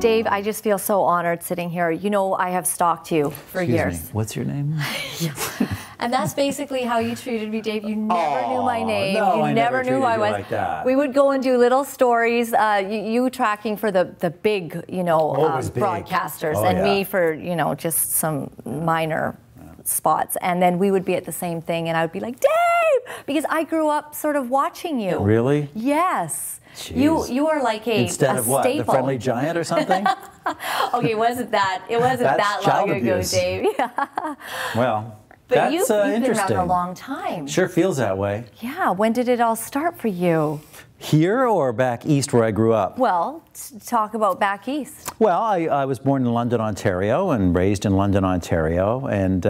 Dave, I just feel so honored sitting here. You know, I have stalked you for years. Me. What's your name? And that's basically how you treated me, Dave. You never knew my name. No, you I never knew who I was. like that. We would go and do little stories. You tracking for the big, you know, broadcasters, and me for, you know, just some minor spots. And then we would be at the same thing, and I would be like, Dave, because I grew up sort of watching you. Really? Yes. Jeez. You are like a Instead of what, staple. the Friendly Giant or something? Okay, it wasn't that long ago, Dave. Yeah. Well, but that's you've interesting. been around a long time. Sure feels that way. Yeah. When did it all start for you? Here or back east where I grew up? Well, talk about back east. Well, I was born in London, Ontario, and raised in London, Ontario, and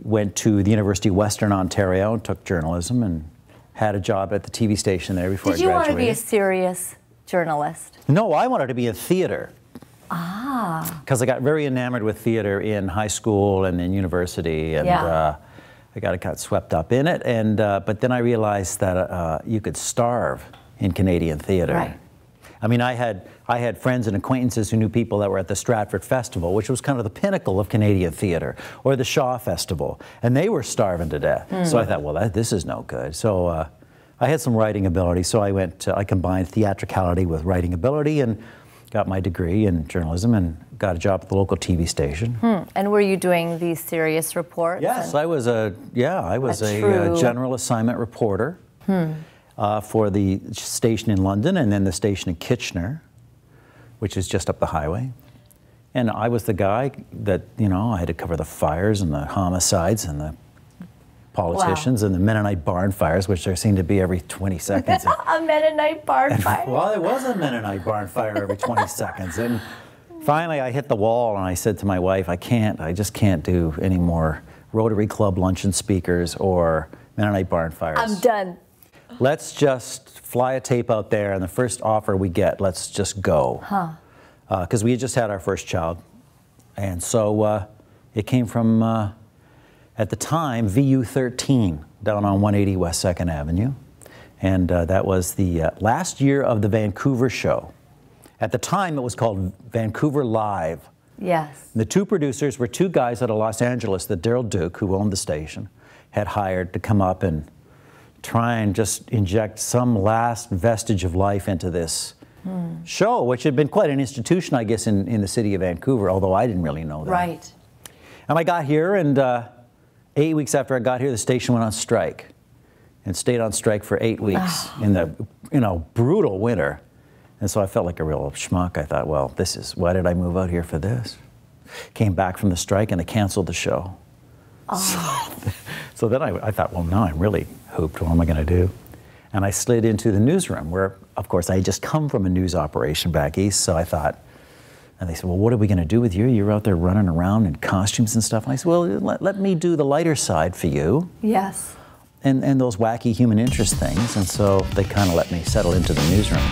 went to the University of Western Ontario and took journalism and had a job at the TV station there before I graduated. Did you want to be a serious journalist? No, I wanted to be in theater. Ah. Because I got very enamored with theater in high school and in university, and I got swept up in it. And but then I realized that you could starve in Canadian theater. Right. I mean, I had friends and acquaintances who knew people that were at the Stratford Festival, which was kind of the pinnacle of Canadian theater, or the Shaw Festival, and they were starving to death. So I thought, well, this is no good. So I had some writing ability, so I combined theatricality with writing ability and got my degree in journalism and got a job at the local TV station. And were you doing these serious reports? Yes, I was a general assignment reporter. For the station in London and then the station in Kitchener, which is just up the highway. And I was the guy that, you know, I had to cover the fires and the homicides and the politicians and the Mennonite barn fires, which there seemed to be every 20 seconds. A Mennonite barn fire? Well, it was a Mennonite barn fire every 20 seconds. And finally I hit the wall and I said to my wife, I just can't do any more Rotary Club luncheon speakers or Mennonite barn fires. I'm done. Let's just fly a tape out there, and the first offer we get, let's just go. Because we had just had our first child. And so it came from, at the time, VU 13 down on 180 West 2nd Avenue. And that was the last year of the Vancouver show. At the time, it was called Vancouver Live. Yes. And the two producers were two guys out of Los Angeles that Daryl Duke, who owned the station, had hired to come up and try and just inject some last vestige of life into this show, which had been quite an institution, I guess, in the city of Vancouver, although I didn't really know that. Right. And I got here, and 8 weeks after I got here, the station went on strike, and stayed on strike for 8 weeks in the, you know, brutal winter. And so I felt like a real schmuck. I thought, well, why did I move out here for this? Came back from the strike, and they canceled the show. So then I thought, well, now I'm really hooped. What am I going to do? And I slid into the newsroom where, of course, I had just come from a news operation back east. So I thought, and they said, well, what are we going to do with you? You're out there running around in costumes and stuff. And I said, well, let me do the lighter side for you. Yes. And those wacky human interest things. And so they kind of let me settle into the newsroom.